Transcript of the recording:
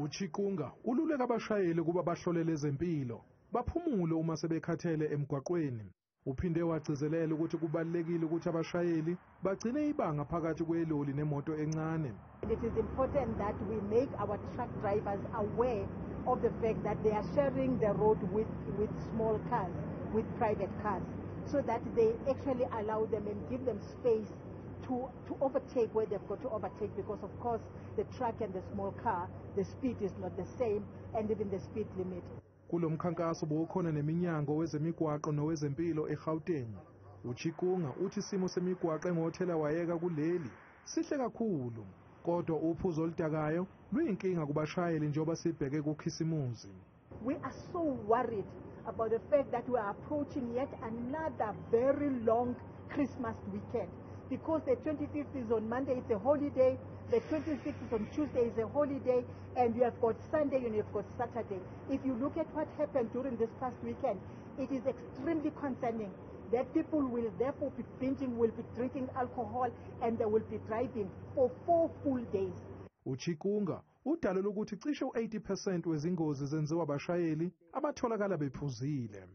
uChikunga ululeka abashayeli kuba bahlolele ezempilo baphumule uma sebekhathele emgwaqweni. Uphinde wagcizelela ukuthi kubalulekile ukuthi abashayeli bagcine ibanga phakathi kweloli nemoto encane. It is important that we make our truck drivers aware of the fact that they are sharing the road with small cars, with private cars, so that they actually allow them and give them space to overtake where they've got to overtake, because of course the truck and the small car, the speed is not the same, and even the speed limit. Kulo mkhankaso bokhona neminyango wezemigwaqo nowezempilo eGauteng. uChikunga uthi isimo semigwaqo engothela wayeka kuleli sihle kakhulu, kodwa uphuzo oludakayo luyinkinga kubashayeli njengoba sibheke kukhisimuzi. We are so worried about the fact that we are approaching yet another very long Christmas weekend, because the 25th is on Monday, it's a holiday, the 26th is on Tuesday, is a holiday, and you have got Sunday and you have got Saturday. If you look at what happened during this past weekend, it is extremely concerning that people will therefore be binging, will be drinking alcohol, and they will be driving for 4 full days. uChikunga udalula ukuthi cishe u-80% wezingozi zenziwa abashayeli abatholakala bephuzile.